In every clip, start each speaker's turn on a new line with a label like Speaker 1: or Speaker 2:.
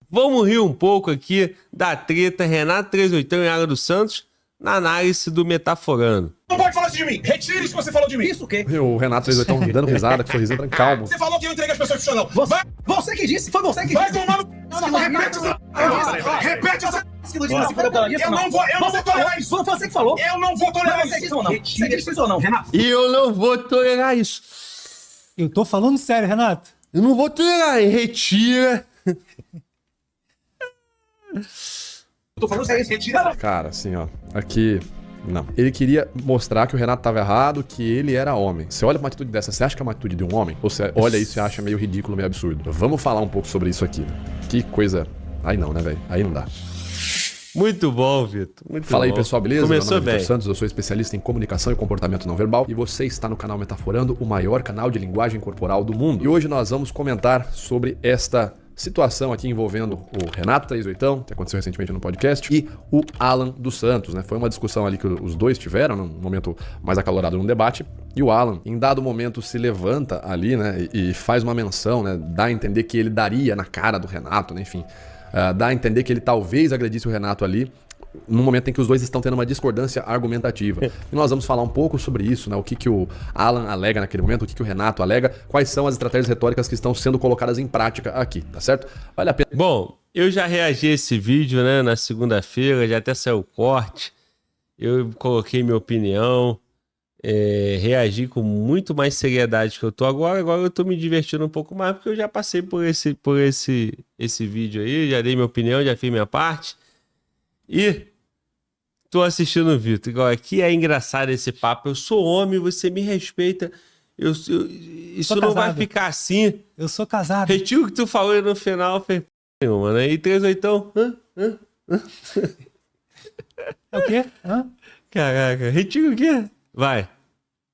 Speaker 1: Vamos rir um pouco aqui da treta Renato 38 e Alan dos Santos na análise do Metaforando.
Speaker 2: Não pode falar isso de mim. Retire isso que você falou de mim.
Speaker 3: Isso o quê?
Speaker 4: O Renato 38 estão dando risada, com sorrisinho calmo.
Speaker 2: Você falou que eu entreguei as pessoas pro chão.
Speaker 3: Você que disse, foi você que
Speaker 2: Vai
Speaker 3: disse.
Speaker 2: tomar no... Repete essa... Repete essa... Eu não vou tolerar isso.
Speaker 3: Foi você que falou.
Speaker 2: Eu não vou tolerar
Speaker 3: Você
Speaker 2: isso.
Speaker 3: disse ou não? Você disse isso ou não, Renato?
Speaker 1: E eu não vou tolerar isso.
Speaker 5: Eu tô falando sério, Renato.
Speaker 1: Eu não vou tolerar, hein? Retira.
Speaker 2: Eu tô falando sério. Retira.
Speaker 4: Cara, assim, ó, aqui... Não. Ele queria mostrar que o Renato tava errado, que ele era homem. Você olha pra uma atitude dessa, você acha que é uma atitude de um homem? Ou você olha isso e acha meio ridículo, meio absurdo? Vamos falar um pouco sobre isso aqui, né? Que coisa... Aí não, né, velho? Aí não dá.
Speaker 1: Muito bom, Vitor.
Speaker 4: Fala aí, pessoal, beleza?
Speaker 1: Começou
Speaker 4: Meu nome é
Speaker 1: bem.
Speaker 4: Vitor Santos, eu sou especialista em comunicação e comportamento não verbal e você está no canal Metaforando, o maior canal de linguagem corporal do mundo. E hoje nós vamos comentar sobre esta situação aqui envolvendo o Renato 38, que aconteceu recentemente no podcast, e o Alan dos Santos, né? Foi uma discussão ali que os dois tiveram, num momento mais acalorado no debate, e o Alan, em dado momento, se levanta ali, né? E faz uma menção, né? Dá a entender que ele daria na cara do Renato, né? Enfim, dá a entender que ele talvez agredisse o Renato ali, no momento em que os dois estão tendo uma discordância argumentativa. E nós vamos falar um pouco sobre isso, né? O que o Alan alega naquele momento, o que o Renato alega, quais são as estratégias retóricas que estão sendo colocadas em prática aqui, tá certo? Vale a pena.
Speaker 1: Bom, eu já reagi a esse vídeo, né, na segunda-feira, já até saiu o corte. Eu coloquei minha opinião, reagi com muito mais seriedade que eu tô agora. Agora eu tô me divertindo um pouco mais, porque eu já passei por esse vídeo aí, já dei minha opinião, já fiz minha parte. E tô assistindo o Vitor. Igual aqui é engraçado esse papo. Eu sou homem, você me respeita. Isso não vai ficar assim.
Speaker 5: Eu sou casado.
Speaker 1: Retiro o que tu falou aí no final, fez nenhuma, né? E 38.
Speaker 5: É o quê? Hã?
Speaker 1: Caraca, retiro o quê? Vai.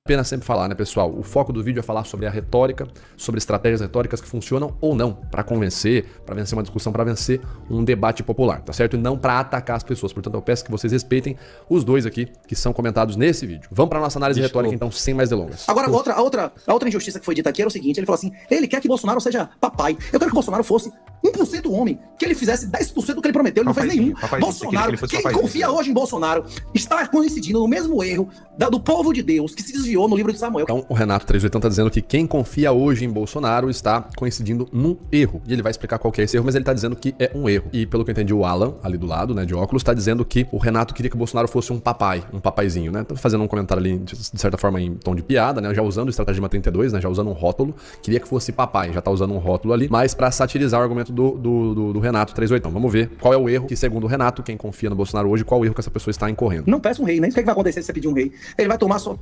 Speaker 4: Pena sempre falar, né, pessoal? O foco do vídeo é falar sobre a retórica, sobre estratégias retóricas que funcionam ou não para convencer, para vencer uma discussão, para vencer um debate popular, tá certo? E não para atacar as pessoas. Portanto, eu peço que vocês respeitem os dois aqui que são comentados nesse vídeo. Vamos para nossa análise retórica, então, sem mais delongas.
Speaker 3: Agora, a outra injustiça que foi dita aqui era o seguinte, ele falou assim, ele quer que Bolsonaro seja papai. Eu quero que Bolsonaro fosse 1% homem, que ele fizesse 10% do que ele prometeu, ele não fez nenhum. Bolsonaro, quem confia hoje em Bolsonaro, está coincidindo no mesmo erro do povo de Deus, que se desviou no livro de Samuel.
Speaker 4: Então, o Renato 38 está dizendo que quem confia hoje em Bolsonaro está coincidindo num erro. E ele vai explicar qual que é esse erro, mas ele está dizendo que é um erro. E pelo que eu entendi, o Alan, ali do lado, né, de óculos, está dizendo que o Renato queria que o Bolsonaro fosse um papai, um papaizinho, né? Tô fazendo um comentário ali, de certa forma, em tom de piada, né? Já usando o estratagema 32, né? Já usando um rótulo. Queria que fosse papai, já tá usando um rótulo ali, mas para satirizar o argumento do Renato 38. Vamos ver qual é o erro que, segundo o Renato, quem confia no Bolsonaro hoje, qual o erro que essa pessoa está incorrendo.
Speaker 3: Não peça um rei, nem o que vai acontecer se você pedir um rei. Ele vai tomar sua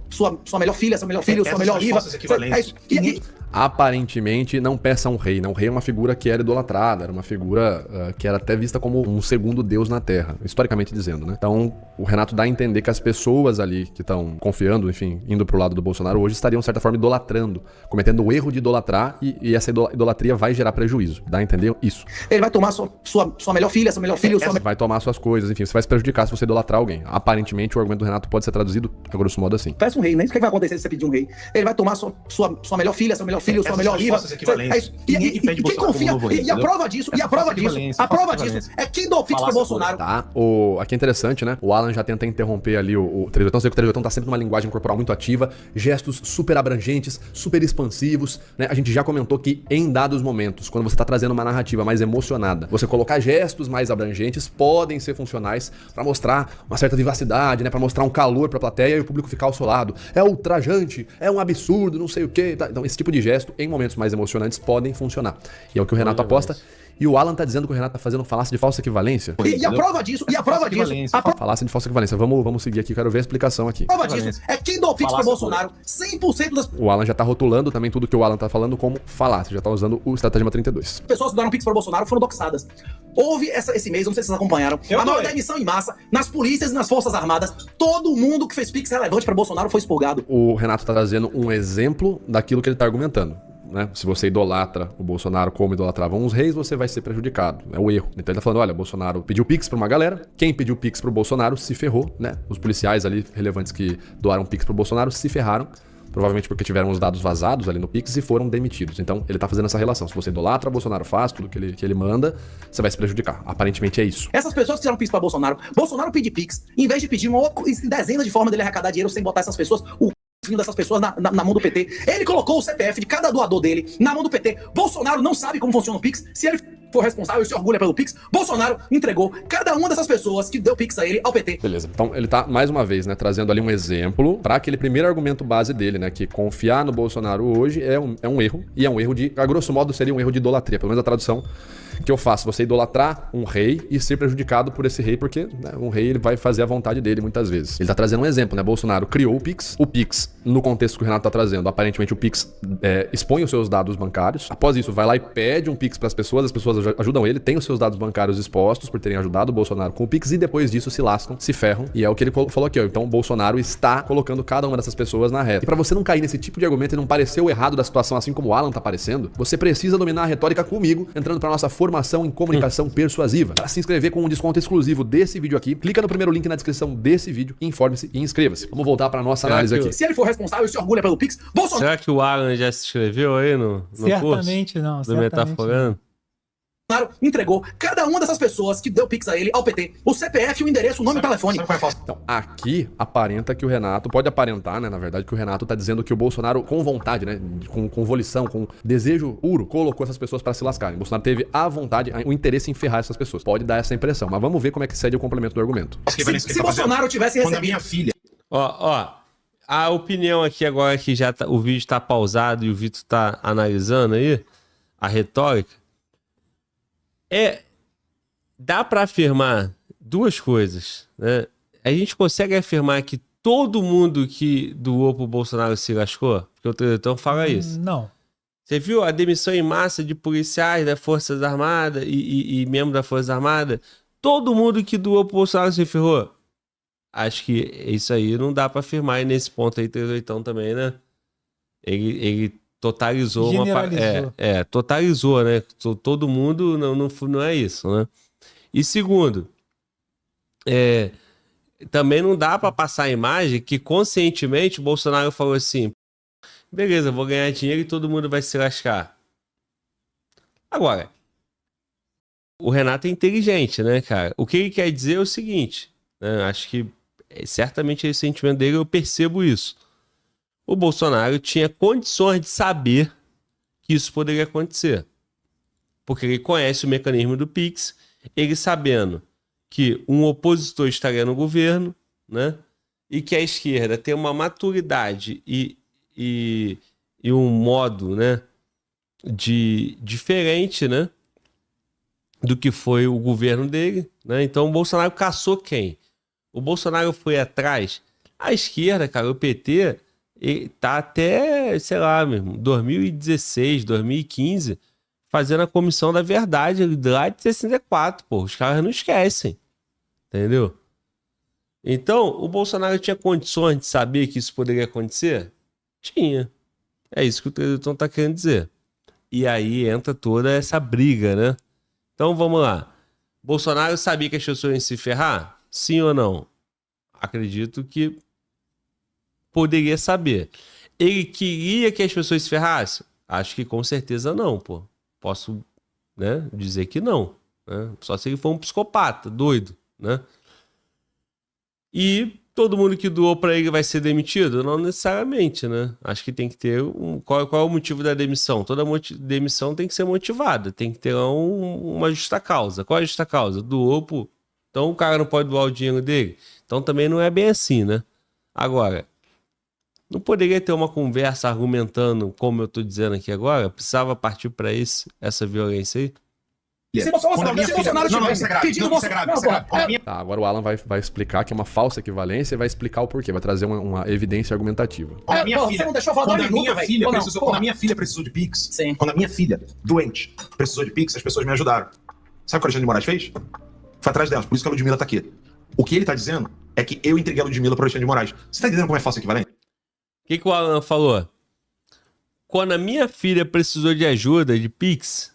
Speaker 3: melhor filha, seu melhor filho, sua melhor riva. É isso.
Speaker 4: Aparentemente não peça um rei, né? O rei é uma figura que era idolatrada, era uma figura que era até vista como um segundo deus na Terra, historicamente dizendo, né? Então o Renato dá a entender que as pessoas ali que estão confiando, enfim, indo pro lado do Bolsonaro hoje, estariam, de certa forma, idolatrando, cometendo o erro de idolatrar e essa idolatria vai gerar prejuízo. Dá a entender isso?
Speaker 3: Ele vai tomar sua melhor filha, seu melhor filho,
Speaker 4: vai tomar suas coisas, enfim, você vai se prejudicar se você idolatrar alguém. Aparentemente o argumento do Renato pode ser traduzido, a grosso modo, assim.
Speaker 3: Peça um rei, nem o que vai acontecer se você pedir um rei. Ele vai tomar sua melhor filha, seu melhor filho, sua melhor riva. É isso. E quem confia, e a prova disso é quem dá o pix pro Bolsonaro.
Speaker 4: Tá, aqui é interessante, né? O Alan já tenta interromper ali o 38, sei que o 38 tá sempre numa linguagem corporal muito ativa, gestos super abrangentes, super expansivos, né? A gente já comentou que em dados momentos, quando você tá trazendo uma narrativa mais emocionada, você colocar gestos mais abrangentes podem ser funcionais pra mostrar uma certa vivacidade, né? Pra mostrar um calor pra plateia e o público ficar ao seu lado. É ultrajante, é um absurdo, não sei o quê. Tá? Então esse tipo de gesto, em momentos mais emocionantes, podem funcionar. E é o que o Renato aposta. E o Alan tá dizendo que o Renato tá fazendo falácia de falsa equivalência.
Speaker 3: E a prova disso,
Speaker 4: Falácia de falsa equivalência. Vamos seguir aqui, quero ver a explicação aqui.
Speaker 3: A prova disso é quem dá o pix pro Bolsonaro, 100% das
Speaker 4: O Alan já tá rotulando também tudo que o Alan tá falando como falácia, já tá usando o estratagema 32.
Speaker 3: pessoas que deram pix pro Bolsonaro foram doxadas. Houve esse mês, não sei se vocês acompanharam, a maior demissão em massa nas polícias e nas forças armadas. Todo mundo que fez pix relevante pra Bolsonaro foi expurgado.
Speaker 4: O Renato tá trazendo um exemplo daquilo que ele tá argumentando. Né? Se você idolatra o Bolsonaro como idolatravam os reis, você vai ser prejudicado. É o erro. Então ele tá falando, olha, Bolsonaro pediu pix pra uma galera, quem pediu pix pro Bolsonaro se ferrou, né? Os policiais ali relevantes que doaram pix pro Bolsonaro se ferraram, provavelmente porque tiveram os dados vazados ali no Pix e foram demitidos. Então, ele tá fazendo essa relação. Se você idolatra Bolsonaro, faz tudo que ele manda, você vai se prejudicar. Aparentemente é isso.
Speaker 3: Essas pessoas que fizeram Pix pra Bolsonaro pedir Pix, em vez de pedir dezenas de formas dele arrecadar dinheiro sem botar essas pessoas, o filho dessas pessoas na mão do PT. Ele colocou o CPF de cada doador dele na mão do PT. Bolsonaro não sabe como funciona o Pix. Se ele for responsável e se orgulha pelo Pix, Bolsonaro entregou cada uma dessas pessoas que deu Pix a ele ao PT.
Speaker 4: Beleza. Então ele tá, mais uma vez, né, trazendo ali um exemplo para aquele primeiro argumento base dele, né, que confiar no Bolsonaro hoje é um erro, e é um erro de, a grosso modo, seria um erro de idolatria, pelo menos a tradução que eu faço, você idolatrar um rei e ser prejudicado por esse rei, porque, né, um rei ele vai fazer a vontade dele muitas vezes. Ele tá trazendo um exemplo, né, Bolsonaro criou o Pix, no contexto que o Renato tá trazendo, aparentemente o Pix expõe os seus dados bancários, após isso vai lá e pede um Pix para as pessoas ajudam ele, tem os seus dados bancários expostos por terem ajudado o Bolsonaro com o Pix, e depois disso se lascam, se ferram, e é o que ele falou aqui, ó. Então o Bolsonaro está colocando cada uma dessas pessoas na reta. E para você não cair nesse tipo de argumento e não parecer o errado da situação, assim como o Alan tá parecendo, você precisa dominar a retórica comigo, entrando para nossa formação em comunicação persuasiva. Para se inscrever com um desconto exclusivo desse vídeo aqui, clica no primeiro link na descrição desse vídeo, informe-se e inscreva-se. Vamos voltar para nossa análise aqui.
Speaker 3: Se ele for responsável e se orgulha pelo Pix, Bolsonaro...
Speaker 1: Será que o Alan já se inscreveu aí no
Speaker 5: Certamente
Speaker 1: curso
Speaker 5: não,
Speaker 1: do
Speaker 5: certamente
Speaker 1: Metaforando?
Speaker 3: entregou cada uma dessas pessoas que deu Pix a ele ao PT, o CPF, o endereço, o nome e o telefone.
Speaker 4: Então, aqui aparenta que o Renato, pode aparentar, né, na verdade, que o Renato tá dizendo que o Bolsonaro, com vontade, né, com volição, com desejo puro, colocou essas pessoas para se lascarem. O Bolsonaro teve a vontade, o interesse em ferrar essas pessoas. Pode dar essa impressão, mas vamos ver como é que segue o complemento do argumento.
Speaker 3: Se Bolsonaro tivesse
Speaker 2: Quando a
Speaker 3: recebido...
Speaker 2: minha filha...
Speaker 1: Ó, a opinião aqui agora que já o vídeo tá pausado e o Vitor tá analisando aí, a retórica, dá para afirmar duas coisas, né? A gente consegue afirmar que todo mundo que doou pro Bolsonaro se lascou? Porque o Teletão fala isso.
Speaker 5: Não.
Speaker 1: Você viu a demissão em massa de policiais das Forças Armadas e membros das Forças Armadas? Todo mundo que doou pro Bolsonaro se ferrou? Acho que isso aí não dá para afirmar, e nesse ponto aí, Teletão também, né? Ele totalizou totalizou, né? Todo mundo não é isso, né? E segundo, também não dá para passar a imagem que conscientemente o Bolsonaro falou assim: beleza, vou ganhar dinheiro e todo mundo vai se lascar. Agora, o Renato é inteligente, né, cara? O que ele quer dizer é o seguinte, né? Acho que certamente é o sentimento dele, eu percebo isso. O Bolsonaro tinha condições de saber que isso poderia acontecer. Porque ele conhece o mecanismo do Pix, ele sabendo que um opositor estaria no governo, né? E que a esquerda tem uma maturidade e um modo, né, diferente, né, do que foi o governo dele, né? Então o Bolsonaro caçou quem? O Bolsonaro foi atrás. A esquerda, cara, o PT... E tá até, sei lá, mesmo, 2016, 2015, fazendo a comissão da verdade lá de 64, pô. Os caras não esquecem. Entendeu? Então, o Bolsonaro tinha condições de saber que isso poderia acontecer? Tinha. É isso que o Teletão tá querendo dizer. E aí entra toda essa briga, né? Então, vamos lá. Bolsonaro sabia que as pessoas iam se ferrar? Sim ou não? Acredito que poderia saber. Ele queria que as pessoas se ferrassem? Acho que com certeza não, pô. Posso, né, dizer que não, né? Só se ele for um psicopata, doido, né? E todo mundo que doou para ele vai ser demitido? Não necessariamente, né? Acho que tem que ter qual é o motivo da demissão? Toda demissão tem que ser motivada, tem que ter uma justa causa. Qual é a justa causa? Doou, pô. Então o cara não pode doar o dinheiro dele? Então também não é bem assim, né? Agora, não poderia ter uma conversa argumentando, como eu tô dizendo aqui agora? Precisava partir para essa violência aí?
Speaker 3: Se Bolsonaro tivesse pedido...
Speaker 4: Tá, agora o Alan vai explicar que é uma falsa equivalência e vai explicar o porquê, vai trazer uma evidência argumentativa.
Speaker 2: Quando a minha
Speaker 3: Você
Speaker 2: filha,
Speaker 3: não deixou falar
Speaker 2: quando
Speaker 3: um
Speaker 2: a minha
Speaker 3: minuto,
Speaker 2: filha
Speaker 3: velho.
Speaker 2: precisou, quando a minha filha precisou de Pix,
Speaker 3: Sim.
Speaker 2: quando a minha filha, doente, precisou de Pix, as pessoas me ajudaram. Sabe o que o Alexandre de Moraes fez? Foi atrás delas, por isso que a Ludmilla tá aqui. O que ele tá dizendo é que eu entreguei a Ludmilla pro Alexandre de Moraes. Você tá entendendo como é falsa equivalente?
Speaker 1: O que o Alan falou? Quando a minha filha precisou de ajuda, de Pix,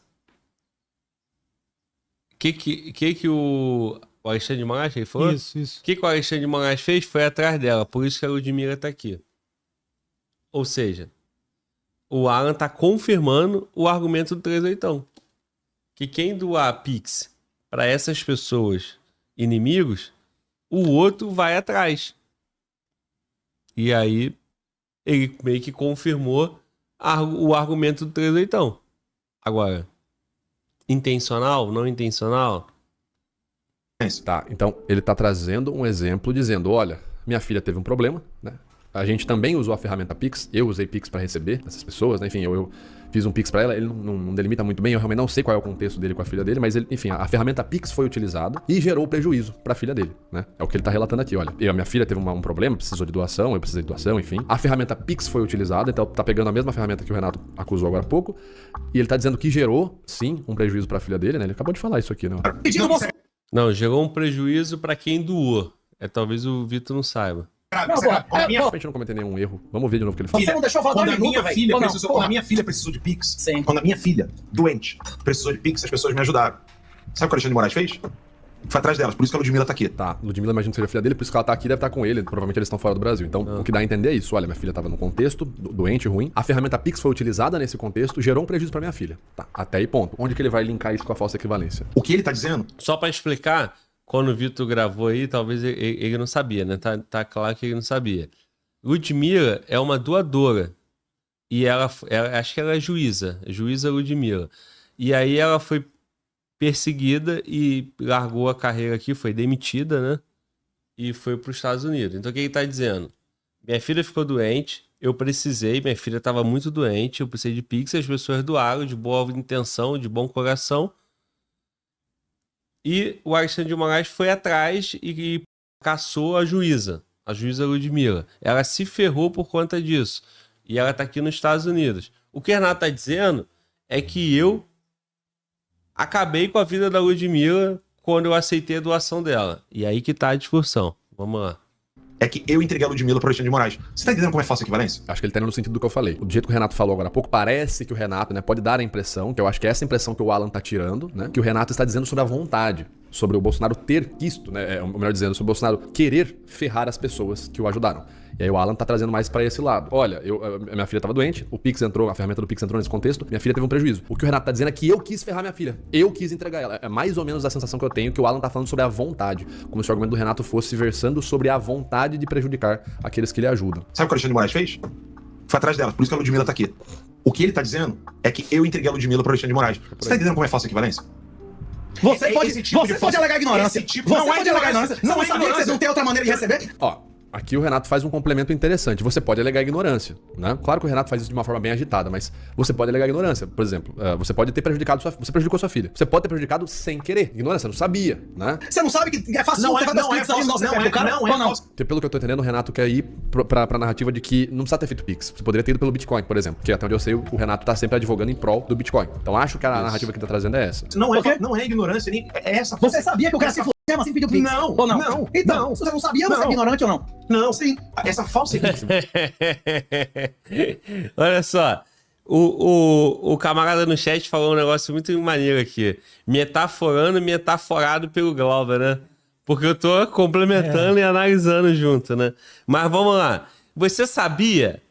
Speaker 1: que o Alexandre de Moraes ele falou?
Speaker 5: Isso.
Speaker 1: O que o Alexandre de Moraes fez? Foi atrás dela, por isso que a Ludmilla tá aqui. Ou seja, o Alan tá confirmando o argumento do 38. Que quem doar Pix para essas pessoas inimigos, o outro vai atrás. E aí ele meio que confirmou o argumento do 38. Agora, intencional, não intencional?
Speaker 4: Tá, então ele tá trazendo um exemplo dizendo, olha, minha filha teve um problema, né? A gente também usou a ferramenta Pix, eu usei Pix para receber essas pessoas, né? Enfim, eu fiz um Pix para ela, ele não delimita muito bem, eu realmente não sei qual é o contexto dele com a filha dele, mas ele, enfim, a ferramenta Pix foi utilizada e gerou prejuízo para a filha dele, né? É o que ele tá relatando aqui, olha. A minha filha teve um problema, precisou de doação, eu precisei de doação, enfim. A ferramenta Pix foi utilizada, então tá pegando a mesma ferramenta que o Renato acusou agora há pouco, e ele tá dizendo que gerou, sim, um prejuízo para a filha dele, né? Ele acabou de falar isso aqui, né?
Speaker 1: Não, gerou um prejuízo para quem doou. Talvez o Vitor não saiba.
Speaker 4: A gente não cometeu nenhum erro. Vamos ver de novo o que ele fala.
Speaker 3: Você não deixou eu falar
Speaker 2: Quando
Speaker 3: 2
Speaker 2: a minha
Speaker 3: minutos,
Speaker 2: filha
Speaker 3: velho.
Speaker 2: precisou, quando a minha filha precisou de Pix,
Speaker 3: Sim.
Speaker 2: quando a minha filha, doente, precisou de Pix, as pessoas me ajudaram. Sabe o que o Alexandre de Moraes fez? Foi atrás delas, por isso que a Ludmilla tá aqui.
Speaker 4: Tá, Ludmilla imagina que seja filha dele, por isso que ela tá aqui, deve estar com ele. Provavelmente eles estão fora do Brasil. Então, o que dá a entender é isso. Olha, minha filha tava num contexto doente, ruim. A ferramenta Pix foi utilizada nesse contexto, gerou um prejuízo pra minha filha. Tá, até aí ponto. Onde que ele vai linkar isso com a falsa equivalência?
Speaker 2: O que ele tá dizendo?
Speaker 1: Só para explicar, quando o Vitor gravou aí, talvez ele não sabia, né? Tá claro que ele não sabia. Ludmilla é uma doadora. E ela acho que ela é juíza Ludmilla. E aí ela foi perseguida e largou a carreira aqui, foi demitida, né? E foi para os Estados Unidos. Então o que ele tá dizendo? Minha filha ficou doente, eu precisei, minha filha estava muito doente, eu precisei de Pix, as pessoas doaram de boa intenção, de bom coração. E o Alexandre de Moraes foi atrás e caçou a juíza Ludmilla. Ela se ferrou por conta disso. E ela tá aqui nos Estados Unidos. O que o Renato tá dizendo é que eu acabei com a vida da Ludmilla quando eu aceitei a doação dela. E aí que tá a discussão. Vamos lá.
Speaker 2: É que eu entreguei a Ludmilla pro Alexandre de Moraes. Você tá entendendo como é falsa equivalência?
Speaker 4: Acho que ele tá indo no sentido do que eu falei. Do jeito que o Renato falou agora há pouco, parece que o Renato, né, pode dar a impressão, que eu acho que é essa impressão que o Alan tá tirando, né, que o Renato está dizendo sobre a vontade, sobre o Bolsonaro ter quisto, né, ou melhor dizendo, sobre o Bolsonaro querer ferrar as pessoas que o ajudaram. E aí o Alan tá trazendo mais pra esse lado. Olha, minha filha tava doente, o Pix entrou, a ferramenta do Pix entrou nesse contexto, minha filha teve um prejuízo. O que o Renato tá dizendo é que eu quis ferrar minha filha, eu quis entregar ela. É mais ou menos a sensação que eu tenho que o Alan tá falando sobre a vontade, como se o argumento do Renato fosse versando sobre a vontade de prejudicar aqueles que lhe ajudam.
Speaker 2: Sabe o que o Alexandre de Moraes fez? Foi atrás delas, por isso que a Ludmilla tá aqui. O que ele tá dizendo é que eu entreguei a Ludmilla pro Alexandre de Moraes. Você tá entendendo como é falsa equivalência?
Speaker 3: Você pode alegar ignorância. Você pode alegar ignorância. Não sabia que você não tem outra maneira de receber?
Speaker 4: Ó, aqui o Renato faz um complemento interessante. Você pode alegar ignorância, né? Claro que o Renato faz isso de uma forma bem agitada, mas você pode alegar ignorância. Por exemplo, você pode ter prejudicado você prejudicou sua filha. Você pode ter prejudicado sem querer. Ignorância, não sabia, né?
Speaker 3: Você não sabe que é fácil
Speaker 2: Não é falso.
Speaker 4: Porque pelo que eu tô entendendo, o Renato quer ir pra narrativa de que não precisa ter feito Pix. Você poderia ter ido pelo Bitcoin, por exemplo. Que até onde eu sei, o Renato tá sempre advogando em prol do Bitcoin. Então acho que a narrativa que ele tá trazendo é essa.
Speaker 2: Não é ignorância, nem é essa.
Speaker 3: Você sabia que eu queria se fuder, mas assim pediu Pix?
Speaker 2: Não,
Speaker 3: ou não?
Speaker 2: não,
Speaker 3: Então,
Speaker 2: não.
Speaker 3: se você não sabia, você é
Speaker 2: Não.
Speaker 3: ignorante ou não?
Speaker 2: Não, sim. Essa falsa equivalência.
Speaker 1: Olha só. O camarada no chat falou um negócio muito maneiro aqui. Metaforando e metaforado pelo Glauber, né? Porque eu tô complementando e analisando junto, né? Mas vamos lá. Você sabia?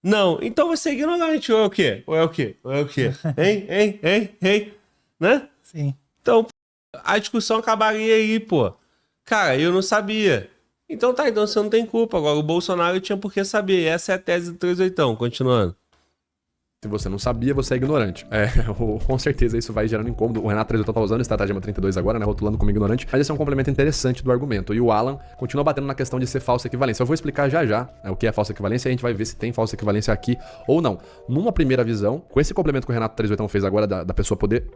Speaker 1: Não. Então você é ignorante. Ou é o quê? Ou é o quê? Ou é o quê? Hein? Né?
Speaker 5: Sim.
Speaker 1: Então, a discussão acabaria aí, pô. Cara, eu não sabia. Então tá, então você não tem culpa. Agora, o Bolsonaro tinha por que saber. Essa é a tese do 38, continuando.
Speaker 4: Se você não sabia, você é ignorante. Com certeza isso vai gerando incômodo. O Renato 38 tá usando o estratagema 32 agora, né? Rotulando como ignorante. Mas esse é um complemento interessante do argumento. E o Alan continua batendo na questão de ser falsa equivalência. Eu vou explicar já o que é falsa equivalência e a gente vai ver se tem falsa equivalência aqui ou não. Numa primeira visão, com esse complemento que o Renato 38 fez agora da pessoa poder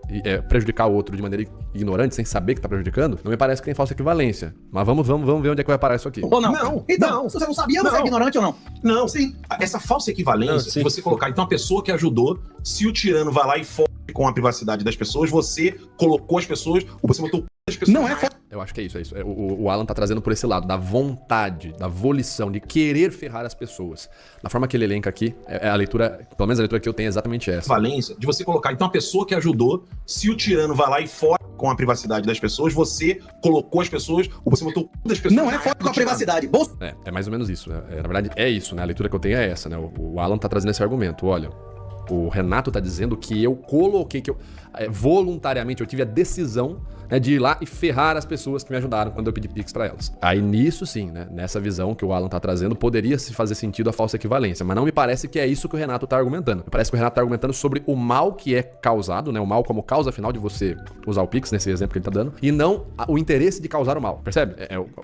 Speaker 4: prejudicar o outro de maneira ignorante, sem saber que tá prejudicando, não me parece que tem falsa equivalência. Mas vamos ver onde é que vai parar isso aqui.
Speaker 3: Ou não?
Speaker 2: Não.
Speaker 3: Então, se você não sabia, você é ignorante ou não?
Speaker 2: Não, sim. Essa falsa equivalência,
Speaker 1: Não, sim.
Speaker 2: se você colocar, então, a pessoa que ajudou, se o tirano vai lá e fode com a privacidade das pessoas, você colocou as pessoas, ou você botou as pessoas.
Speaker 3: Não é
Speaker 4: Eu acho que é isso. O Alan tá trazendo por esse lado, da vontade, da volição, de querer ferrar as pessoas. Da forma que ele elenca aqui, a leitura, pelo menos a leitura que eu tenho é exatamente essa.
Speaker 2: Equivalência de você colocar, então, a pessoa que ajudou, se o tirano vai lá e fode com a privacidade das pessoas, você colocou as pessoas, ou você botou das pessoas...
Speaker 3: Não é foda com a privacidade.
Speaker 4: É mais ou menos isso. Na verdade, é isso, né? A leitura que eu tenho é essa, né? O Alan tá trazendo esse argumento. Olha, o Renato tá dizendo que eu coloquei, que eu voluntariamente eu tive a decisão, né, de ir lá e ferrar as pessoas que me ajudaram quando eu pedi Pix pra elas. Aí nisso sim, né? Nessa visão que o Alan tá trazendo, poderia se fazer sentido a falsa equivalência, mas não me parece que é isso que o Renato tá argumentando. Me parece que o Renato tá argumentando sobre o mal que é causado, né? O mal como causa final de você usar o Pix, nesse exemplo que ele tá dando, e não o interesse de causar o mal, percebe?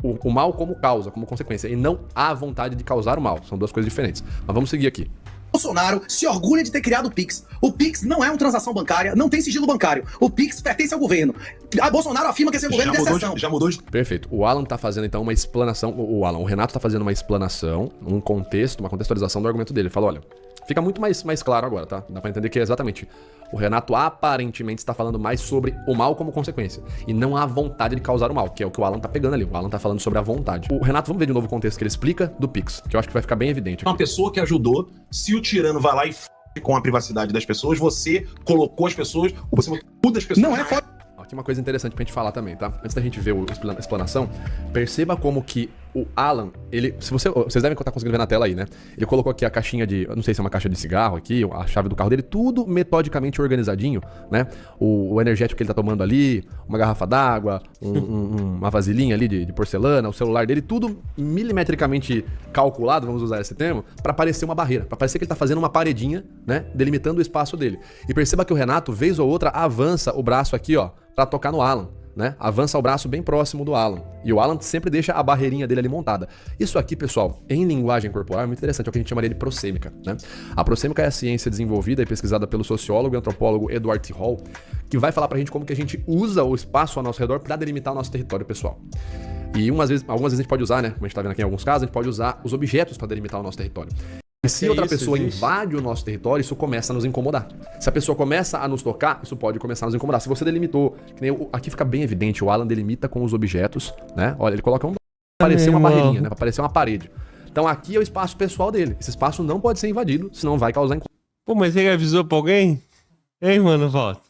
Speaker 4: O mal como causa, como consequência, e não a vontade de causar o mal. São duas coisas diferentes. Mas vamos seguir aqui.
Speaker 3: Bolsonaro se orgulha de ter criado o Pix. O Pix não é uma transação bancária, não tem sigilo bancário. O Pix pertence ao governo. A Bolsonaro afirma que esse é o governo de exceção.
Speaker 2: Já mudou de...
Speaker 4: Perfeito. O Alan tá fazendo então uma explanação, o Renato tá fazendo uma explanação, um contexto, uma contextualização do argumento dele. Ele fala, olha, fica muito mais claro agora, tá? Dá pra entender que é exatamente... O Renato aparentemente está falando mais sobre o mal como consequência e não a vontade de causar o mal, que é o que o Alan tá pegando ali. O Alan tá falando sobre a vontade. O Renato, vamos ver de novo o contexto que ele explica do Pix, que eu acho que vai ficar bem evidente aqui.
Speaker 2: Uma pessoa que ajudou, se o tirano vai lá e com a privacidade das pessoas, você colocou as pessoas, ou você botou das pessoas...
Speaker 3: Não é foda.
Speaker 4: Aqui uma coisa interessante pra gente falar também, tá? Antes da gente ver a explanação, perceba como que o Alan, ele... Vocês devem estar conseguindo ver na tela aí, né? Ele colocou aqui a caixinha de... Eu não sei se é uma caixa de cigarro aqui, a chave do carro dele, tudo metodicamente organizadinho, né? O energético que ele tá tomando ali, uma garrafa d'água, uma vasilhinha ali de porcelana, o celular dele, tudo milimetricamente calculado, vamos usar esse termo, pra parecer uma barreira, pra parecer que ele tá fazendo uma paredinha, né? Delimitando o espaço dele. E perceba que o Renato, vez ou outra, avança o braço aqui, ó, pra tocar no Alan, né? Avança o braço bem próximo do Alan. E o Alan sempre deixa a barreirinha dele ali montada. Isso aqui, pessoal, em linguagem corporal é muito interessante, é o que a gente chamaria de prosêmica, né? A prosêmica é a ciência desenvolvida e pesquisada pelo sociólogo e antropólogo Edward T. Hall, que vai falar pra gente como que a gente usa o espaço ao nosso redor pra delimitar o nosso território pessoal. E algumas vezes a gente pode usar, né? Como a gente tá vendo aqui em alguns casos, a gente pode usar os objetos pra delimitar o nosso território. E se outra pessoa invade o nosso território, isso começa a nos incomodar. Se a pessoa começa a nos tocar, isso pode começar a nos incomodar. Se você delimitou, que nem aqui fica bem evidente, o Alan delimita com os objetos, né? Olha, ele coloca pra parecer uma barreirinha, né? Pra parecer uma parede. Então aqui é o espaço pessoal dele. Esse espaço não pode ser invadido, senão vai causar incômodo.
Speaker 1: Pô, mas ele avisou pra alguém? Ei, mano, volta.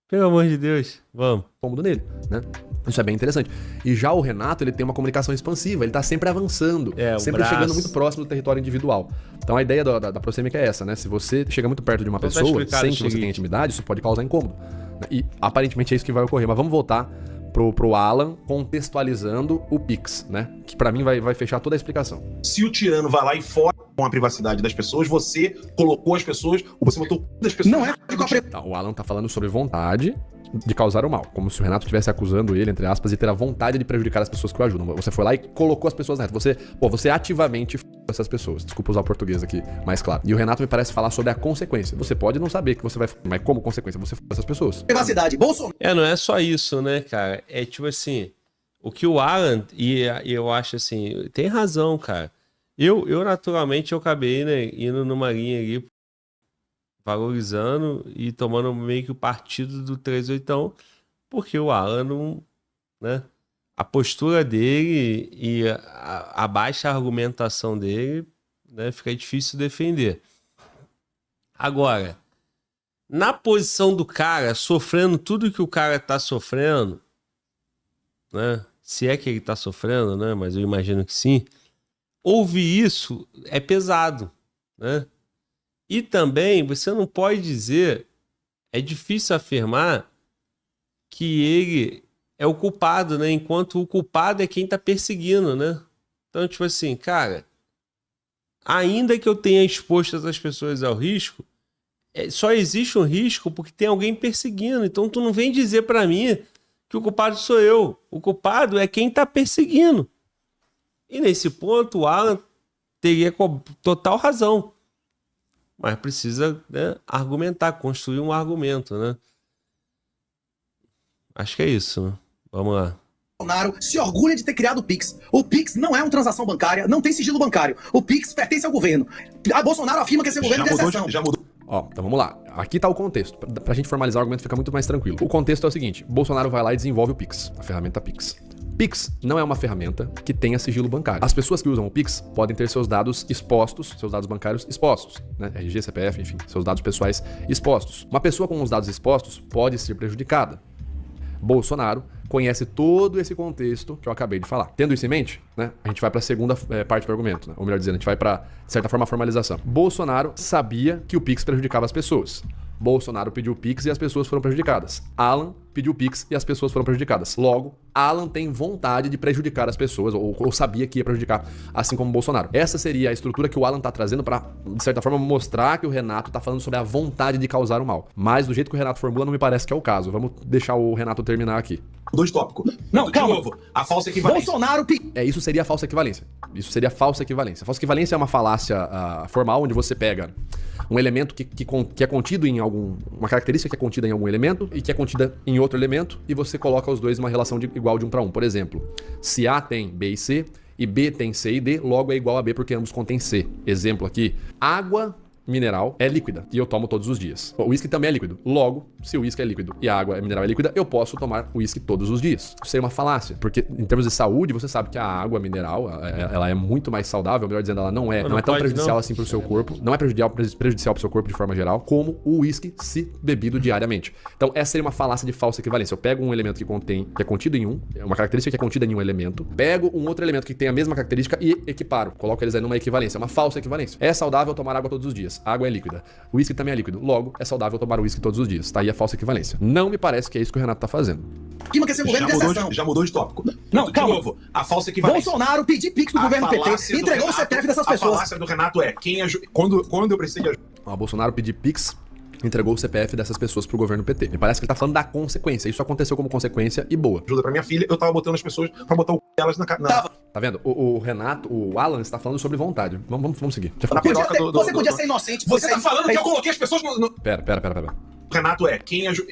Speaker 1: Pelo amor de Deus, vamos.
Speaker 4: Cômodo nele, né? Isso é bem interessante. E já o Renato, ele tem uma comunicação expansiva, ele tá sempre avançando, sempre chegando muito próximo do território individual. Então a ideia da prosêmica é essa, né? Se você chega muito perto de uma pessoa, sem que você tenha intimidade, isso pode causar incômodo. E aparentemente é isso que vai ocorrer. Mas vamos voltar pro Alan contextualizando o Pix, né? Que pra mim vai fechar toda a explicação.
Speaker 2: Se o tirano vai lá e fora com a privacidade das pessoas, você colocou as pessoas, ou você botou das pessoas...
Speaker 3: Não é com a
Speaker 4: Tá, o Alan tá falando sobre vontade de causar o mal, como se o Renato estivesse acusando ele, entre aspas, de ter a vontade de prejudicar as pessoas que o ajudam. Você foi lá e colocou as pessoas na reta. Você ativamente essas pessoas. Desculpa usar o português aqui mais claro. E o Renato me parece falar sobre a consequência. Você pode não saber que você vai... Mas como consequência, você essas pessoas.
Speaker 3: Privacidade. Bolsonaro.
Speaker 1: Não é só isso, né, cara? É tipo assim, o que o Alan, e eu acho assim, tem razão, cara. Eu naturalmente, eu acabei, né, indo numa linha ali, valorizando e tomando meio que o partido do 38, porque o Alan não, né, a postura dele e a baixa argumentação dele, né, fica difícil defender. Agora, na posição do cara, sofrendo tudo que o cara tá sofrendo, né, se é que ele tá sofrendo, né, mas eu imagino que sim, ouvir isso é pesado, né? E também você não pode dizer, é difícil afirmar que ele é o culpado, né? Enquanto o culpado é quem tá perseguindo, né? Então, tipo assim, cara, ainda que eu tenha exposto essas pessoas ao risco, só existe um risco porque tem alguém perseguindo. Então tu não vem dizer pra mim que o culpado sou eu. O culpado é quem tá perseguindo. E nesse ponto o Alan teria total razão. Mas precisa, né, argumentar, construir um argumento, né? Acho que é isso, né? Vamos lá.
Speaker 3: Bolsonaro se orgulha de ter criado o Pix. O Pix não é uma transação bancária, não tem sigilo bancário. O Pix pertence ao governo. A Bolsonaro afirma que esse é o governo de exceção.
Speaker 2: Já mudou.
Speaker 4: Ó, então vamos lá. Aqui tá o contexto. Pra gente formalizar o argumento fica muito mais tranquilo. O contexto é o seguinte: Bolsonaro vai lá e desenvolve o Pix, a ferramenta Pix. Pix não é uma ferramenta que tenha sigilo bancário. As pessoas que usam o Pix podem ter seus dados expostos, seus dados bancários expostos, né? RG, CPF, enfim, seus dados pessoais expostos. Uma pessoa com os dados expostos pode ser prejudicada. Bolsonaro conhece todo esse contexto que eu acabei de falar. Tendo isso em mente, né, a gente vai para a segunda parte do argumento, né? Ou melhor dizendo, a gente vai para, de certa forma, a formalização. Bolsonaro sabia que o Pix prejudicava as pessoas. Bolsonaro pediu Pix e as pessoas foram prejudicadas. Alan pediu Pix e as pessoas foram prejudicadas. Logo, Alan tem vontade de prejudicar as pessoas, ou sabia que ia prejudicar, assim como Bolsonaro. Essa seria a estrutura que o Alan tá trazendo para, de certa forma, mostrar que o Renato tá falando sobre a vontade de causar o mal. Mas do jeito que o Renato formula, não me parece que é o caso. Vamos deixar o Renato terminar aqui.
Speaker 2: Mudou de tópico.
Speaker 3: Não,
Speaker 2: De
Speaker 3: calma.
Speaker 2: novo, a falsa equivalência.
Speaker 3: Bolsonaro...
Speaker 4: Isso seria a falsa equivalência. Isso seria a falsa equivalência. A falsa equivalência é uma falácia formal, onde você pega um elemento que é contido em uma característica que é contida em algum elemento e que é contida em outro elemento, e você coloca os dois numa relação igual de 1 para 1. Por exemplo, se A tem B e C, e B tem C e D, logo é igual a B porque ambos contêm C. Exemplo aqui, água mineral é líquida e eu tomo todos os dias. O uísque também é líquido. Logo, se o uísque é líquido e a água mineral é líquida, eu posso tomar uísque todos os dias. Isso seria uma falácia, porque em termos de saúde, você sabe que a água mineral, ela é muito mais saudável, melhor dizendo, ela não é tão prejudicial assim pro seu corpo, não é prejudicial pro seu corpo de forma geral, como o uísque se bebido diariamente. Então, essa seria uma falácia de falsa equivalência. Eu pego um elemento que é contido em uma característica que é contida em um elemento, pego um outro elemento que tem a mesma característica e equiparo, coloco eles aí numa equivalência, uma falsa equivalência. É saudável tomar água todos os dias. A água é líquida. O uísque também é líquido. Logo, é saudável tomar uísque todos os dias. Tá aí a falsa equivalência. Não me parece que é isso que o Renato tá fazendo.
Speaker 2: Já mudou de tópico.
Speaker 3: Não,
Speaker 2: De
Speaker 3: calma.
Speaker 2: novo, a falsa equivalência.
Speaker 3: Bolsonaro pediu Pix do governo PT, entregou o CPF dessas
Speaker 2: A
Speaker 3: pessoas.
Speaker 2: falácia do Renato é quando eu precisei de ajuda.
Speaker 4: Bolsonaro pediu Pix, entregou o CPF dessas pessoas pro governo PT. Me parece que ele tá falando da consequência. Isso aconteceu como consequência e boa.
Speaker 2: Ajuda pra minha filha, eu tava botando as pessoas pra botar o c delas na
Speaker 4: Tá vendo? O Renato, o Alan está falando sobre vontade. Vamos seguir. Deixa eu falar.
Speaker 2: piroca
Speaker 3: Você podia ser inocente.
Speaker 2: Você tá falando que eu coloquei as pessoas no...
Speaker 4: Pera.
Speaker 2: O Renato é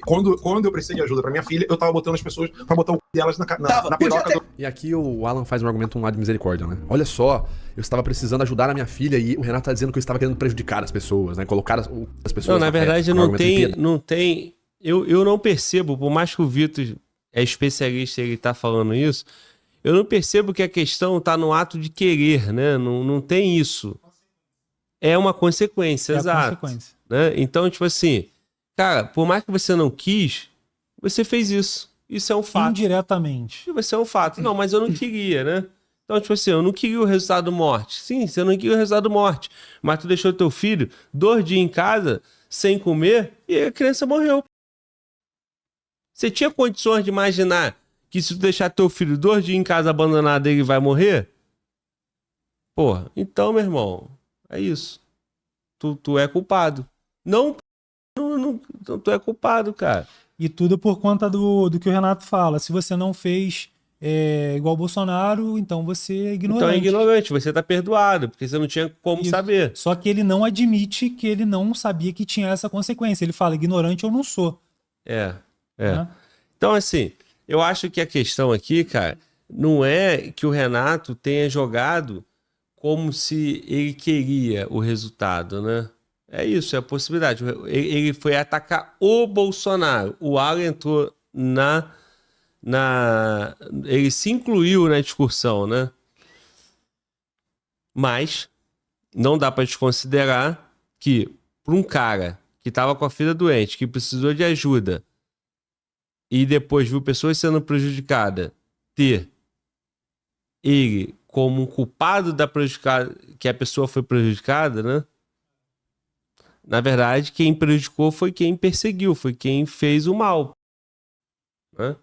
Speaker 2: quando eu precisei de ajuda pra minha filha, eu tava botando as pessoas pra botar o c delas na piroca do...
Speaker 4: E aqui o Alan faz um argumento um lado de misericórdia, né? Olha só, eu estava precisando ajudar a minha filha e o Renato tá dizendo que eu estava querendo prejudicar as pessoas, né? Colocar as pessoas...
Speaker 1: Não, na verdade não tem... Eu não percebo, por mais que o Vitor é especialista e ele tá falando isso, eu não percebo que a questão tá no ato de querer, né? Não tem isso. É uma consequência, exato.
Speaker 5: Consequência.
Speaker 1: Né? Então, tipo assim, cara, por mais que você não quis, você fez isso. Isso é um fato.
Speaker 5: Indiretamente.
Speaker 1: Isso é um fato. Não, mas eu não queria, né? Então, tipo assim, eu não queria o resultado morte. Sim, você não queria o resultado morte. Mas tu deixou teu filho 2 dias em casa, sem comer, e a criança morreu. Você tinha condições de imaginar que se tu deixar teu filho 2 dias em casa abandonado, ele vai morrer? Porra, então, meu irmão, é isso. Tu é culpado. Não, tu é culpado, cara.
Speaker 5: E tudo por conta do que o Renato fala. Se você não fez igual o Bolsonaro, então você é ignorante.
Speaker 1: Então é ignorante, você tá perdoado, porque você não tinha como saber.
Speaker 5: Só que ele não admite que ele não sabia que tinha essa consequência. Ele fala, ignorante eu não sou. Né?
Speaker 1: Então, assim, eu acho que a questão aqui, cara, não é que o Renato tenha jogado como se ele queria o resultado, né? É isso, é a possibilidade. Ele foi atacar o Bolsonaro. O Alan entrou ele se incluiu na discussão, né? Mas não dá para desconsiderar que para um cara que estava com a filha doente, que precisou de ajuda e depois viu pessoas sendo prejudicadas, ter ele como um culpado da prejudicada, que a pessoa foi prejudicada, né? Na verdade, quem prejudicou foi quem perseguiu, foi quem fez o mal, né?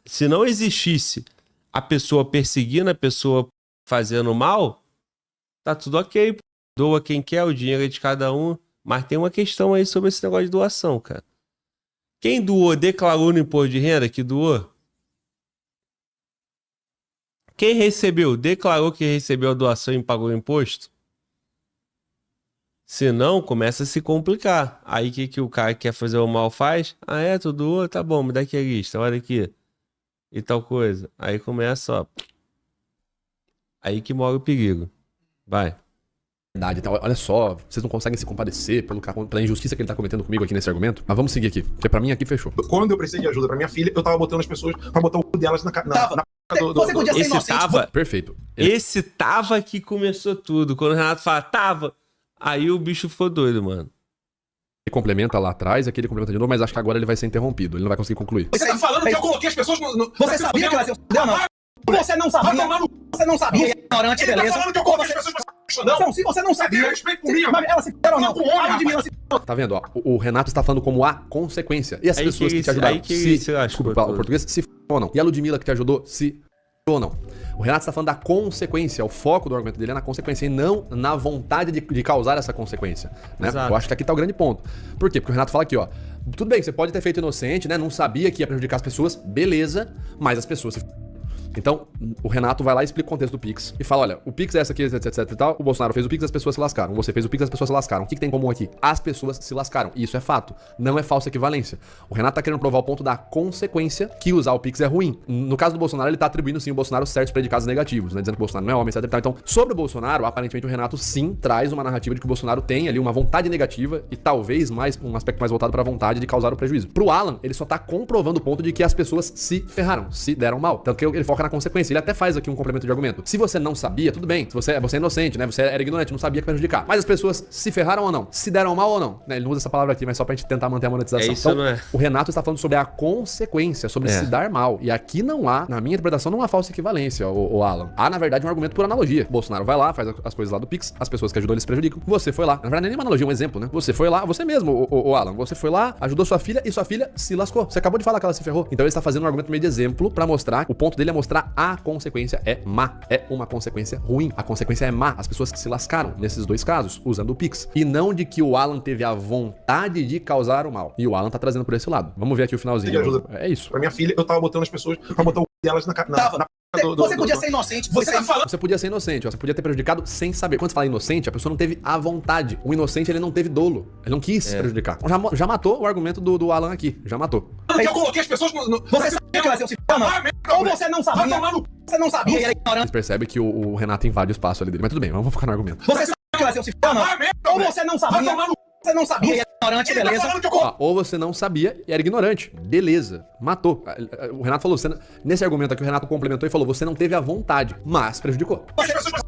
Speaker 1: Se não existisse a pessoa perseguindo a pessoa fazendo mal, tá tudo ok. Doa quem quer, o dinheiro é de cada um. Mas tem uma questão aí sobre esse negócio de doação, cara. Quem doou declarou no imposto de renda que doou? Quem recebeu declarou que recebeu a doação e pagou o imposto? Se não, começa a se complicar. Aí o que o cara que quer fazer o mal faz? Ah, tu doou? Tá bom, me dá aqui a lista, olha aqui. E tal coisa. Aí começa, ó. Aí que mora o perigo. Vai.
Speaker 4: Então, olha só, vocês não conseguem se compadecer pela injustiça que ele tá cometendo comigo aqui nesse argumento. Mas vamos seguir aqui, porque pra mim aqui fechou.
Speaker 2: Quando eu precisei de ajuda pra minha filha, eu tava botando as pessoas pra botar o c delas na
Speaker 3: Você podia ser
Speaker 1: Esse
Speaker 3: inocente.
Speaker 1: tava...
Speaker 4: Perfeito.
Speaker 1: Esse tava que começou tudo. Quando o Renato fala, tava, aí o bicho ficou doido, mano.
Speaker 4: complementa lá atrás, aqui ele complementa de novo, mas acho que agora ele vai ser interrompido. Ele não vai conseguir concluir.
Speaker 2: Você tá falando que eu coloquei as pessoas no...
Speaker 3: Você sabia que ela ia ser não? Você não sabia. Você não sabia. Ignorante,
Speaker 2: Ele
Speaker 3: beleza.
Speaker 2: tá falando que eu coloquei as pessoas pra...
Speaker 3: Não, se você não sabia.
Speaker 2: Respeito comigo.
Speaker 3: Mas ela se fizeram ou não? Fala de mim, ela se
Speaker 4: Tá vendo, ó? O Renato está falando como a consequência. E as
Speaker 1: Aí
Speaker 4: pessoas
Speaker 1: que
Speaker 4: que te ajudaram,
Speaker 1: aí que se lascou
Speaker 4: desculpa o
Speaker 1: tudo.
Speaker 4: português, se f*** ou não. E a Ludmilla que te ajudou, se f*** ou não. O Renato está falando da consequência, o foco do argumento dele é na consequência e não na vontade de causar essa consequência, né?
Speaker 1: Exato.
Speaker 4: Eu acho que aqui tá o grande ponto. Por quê? Porque o Renato fala aqui, ó, tudo bem, você pode ter feito inocente, né? Não sabia que ia prejudicar as pessoas, beleza, mas as pessoas se f***. Então, o Renato vai lá e explica o contexto do Pix e fala, olha, o Pix é essa aqui, etc e tal, o Bolsonaro fez o Pix, as pessoas se lascaram, você fez o Pix, as pessoas se lascaram. O que tem em comum aqui? As pessoas se lascaram. E isso é fato, não é falsa equivalência. O Renato tá querendo provar o ponto da consequência que usar o Pix é ruim. No caso do Bolsonaro, ele tá atribuindo sim o Bolsonaro certos predicados negativos, né? Dizendo que o Bolsonaro não é homem, etc e tal. Então, sobre o Bolsonaro, aparentemente o Renato sim traz uma narrativa de que o Bolsonaro tem ali uma vontade negativa e talvez mais um aspecto mais voltado pra vontade de causar o prejuízo. Pro Alan, ele só tá comprovando o ponto de que as pessoas se ferraram, se deram mal. Tanto que ele foca na consequência. Ele até faz aqui um complemento de argumento. Se você não sabia, tudo bem. Se você é inocente, né? Você era ignorante, não sabia que prejudicar. Mas as pessoas se ferraram ou não? Se deram mal ou não? Né? Ele não usa essa palavra aqui, mas só pra gente tentar manter a monetização.
Speaker 1: É isso,
Speaker 4: então,
Speaker 1: não é?
Speaker 4: o Renato está falando sobre a consequência, sobre se dar mal. E aqui não há, na minha interpretação, não há falsa equivalência, o Alan. Há, na verdade, um argumento por analogia. O Bolsonaro vai lá, faz as coisas lá do Pix, as pessoas que ajudou eles se prejudicam. Você foi lá. Na verdade, nem uma analogia, um exemplo, né? Você foi lá, você mesmo, o Alan. Você foi lá, ajudou sua filha e sua filha se lascou. Você acabou de falar que ela se ferrou. Então ele está fazendo um argumento meio de exemplo pra mostrar, o ponto dele é mostrar a consequência é má. É uma consequência ruim. A consequência é má. As pessoas que se lascaram nesses dois casos, usando o Pix. E não de que o Alan teve a vontade de causar o mal. E o Alan tá trazendo por esse lado. Vamos ver aqui o finalzinho.
Speaker 2: Ajuda.
Speaker 4: É isso.
Speaker 2: Pra minha filha, eu tava botando as pessoas pra botar o delas na
Speaker 3: Você podia ser inocente.
Speaker 2: Você tá falando...
Speaker 4: Você podia ser inocente, ó, você podia ter prejudicado sem saber. Quando você fala inocente, a pessoa não teve a vontade. O inocente, ele não teve dolo. Ele não quis prejudicar. Já matou o argumento do Alan aqui. Já matou.
Speaker 2: Eu coloquei as pessoas no...
Speaker 3: Você sabia que ela ia ser ou não? Ou você não sabia. Você não sabia e era ignorante.
Speaker 4: Vocês percebem que o Renato invade o espaço ali dele. Mas tudo bem, vamos focar no argumento.
Speaker 3: Você sabia que ela ia ser ou não? Ou você não sabia. Você não sabia e era ignorante, beleza.
Speaker 4: Ou você não sabia e era ignorante. Beleza. Matou. O Renato falou, nesse argumento aqui, o Renato complementou e falou, você não teve a vontade, mas prejudicou.
Speaker 2: As pessoas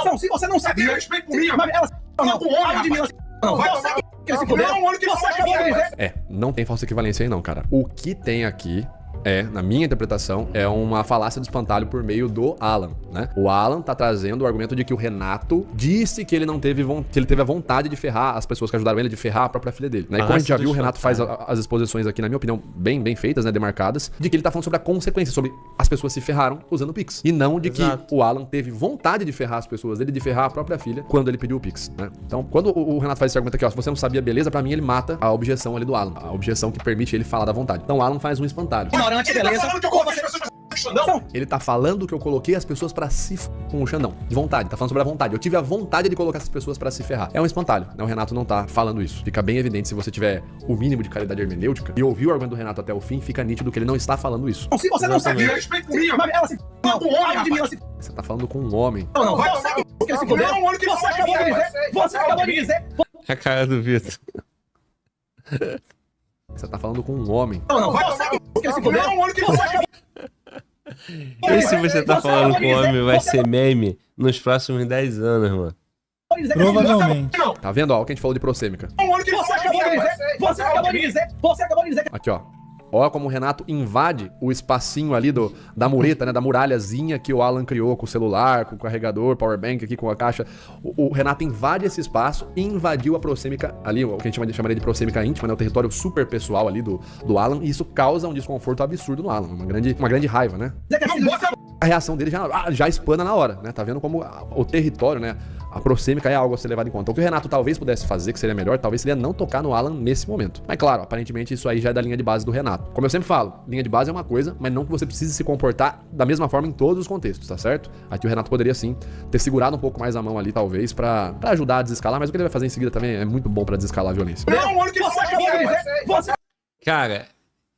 Speaker 3: Não, se você não sabia.
Speaker 2: Respeito comigo.
Speaker 3: Mas ela não. Fala de mim, não. Você que se fudeu. Você acabou de dizer.
Speaker 4: Não tem falsa equivalência aí não, cara. O que tem aqui na minha interpretação, é uma falácia do espantalho por meio do Alan, né? O Alan tá trazendo o argumento de que o Renato disse que ele não teve que ele teve a vontade de ferrar as pessoas que ajudaram ele, de ferrar a própria filha dele, né? E como a gente já viu, o Renato faz as exposições aqui, na minha opinião, bem feitas, né? Demarcadas, de que ele tá falando sobre a consequência, sobre as pessoas se ferraram usando o Pix. E não de que o Alan teve vontade de ferrar as pessoas dele, de ferrar a própria filha, quando ele pediu o Pix, né? Então, quando o Renato faz esse argumento aqui, ó, se você não sabia, beleza, pra mim ele mata a objeção ali do Alan, a objeção que permite ele falar da vontade. Então o Alan faz um espantalho.
Speaker 3: Beleza.
Speaker 4: Ele tá falando que eu coloquei as pessoas pra se com o Xandão. De vontade, tá falando sobre a vontade. Eu tive a vontade de colocar essas pessoas pra se ferrar. É um espantalho, né? O Renato não tá falando isso. Fica bem evidente se você tiver o mínimo de qualidade hermenêutica e ouvir o argumento do Renato até o fim, fica nítido que ele não está falando isso.
Speaker 3: Se você não sabia, respeito comigo. Mas ela se não, de mim, ela se...
Speaker 4: Você tá falando com um homem.
Speaker 3: Não, você que se fudeu. Você acabou de dizer. Você acabou de dizer.
Speaker 1: A cara do Vitor.
Speaker 4: Você tá falando com um homem.
Speaker 3: Não, você que se fudeu.
Speaker 1: E se você tá falando com homem, vai ser meme nos próximos 10 anos, mano.
Speaker 5: Provavelmente.
Speaker 4: Tá vendo, ó, o que a gente falou de prosêmica.
Speaker 3: Você acabou de dizer. Você acabou de dizer.
Speaker 4: Aqui, ó. Ó como o Renato invade o espacinho ali da mureta, né? Da muralhazinha que o Alan criou com o celular, com o carregador, powerbank aqui com a caixa. O Renato invade esse espaço e invadiu a prosêmica ali, o que a gente chamaria de prosêmica íntima, né? O território super pessoal ali do Alan. E isso causa um desconforto absurdo no Alan. Uma grande raiva, né? A reação dele já espana na hora, né? Tá vendo como o território, né? A prosêmica é algo a ser levado em conta. O que o Renato talvez pudesse fazer, que seria melhor, talvez seria não tocar no Alan nesse momento. Mas claro, aparentemente isso aí já é da linha de base do Renato. Como eu sempre falo, linha de base é uma coisa, mas não que você precise se comportar da mesma forma em todos os contextos, tá certo? Aqui o Renato poderia sim ter segurado um pouco mais a mão ali, talvez, pra ajudar a desescalar, mas o que ele vai fazer em seguida também é muito bom pra desescalar a violência.
Speaker 3: Você acabou de dizer.
Speaker 1: Cara,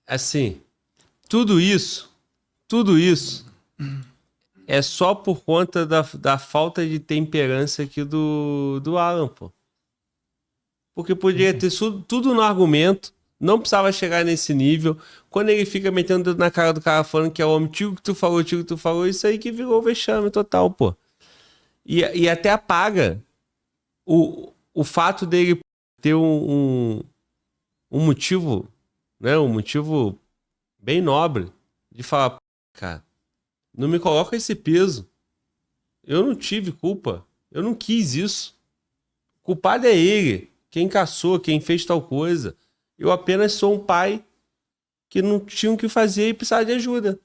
Speaker 1: assim, tudo isso é só por conta da falta de temperança aqui do Alan, pô. Porque poderia ter tudo no argumento, não precisava chegar nesse nível. Quando ele fica metendo o dedo na cara do cara falando que é homem, tio que tu falou, isso aí que virou vexame total, pô. E até apaga o fato dele ter um motivo, né? Um motivo bem nobre de falar, cara, não me coloca esse peso. Eu não tive culpa. Eu não quis isso. O culpado é ele. Quem caçou, quem fez tal coisa. Eu apenas sou um pai que não tinha o que fazer e precisava de ajuda.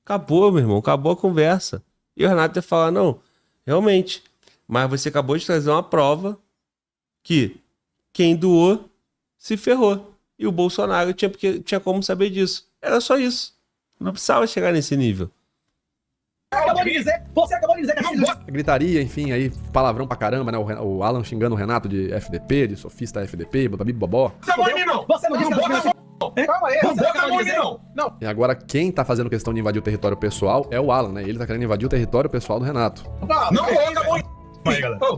Speaker 1: Acabou, meu irmão. Acabou a conversa. E o Renato ia falar, não, realmente. Mas você acabou de trazer uma prova que quem doou se ferrou. E o Bolsonaro tinha como saber disso. Era só isso. Não precisava chegar nesse nível.
Speaker 3: Você acabou de dizer que
Speaker 4: Gritaria, enfim, aí palavrão pra caramba, né? O Alan xingando o Renato de FDP, de sofista FDP, bababi bobó.
Speaker 3: Você não disse calma aí, você acabou de dizer. Não.
Speaker 4: E agora quem tá fazendo questão de invadir o território pessoal é o Alan, né? Ele tá querendo invadir o território pessoal do Renato.
Speaker 2: Não coloca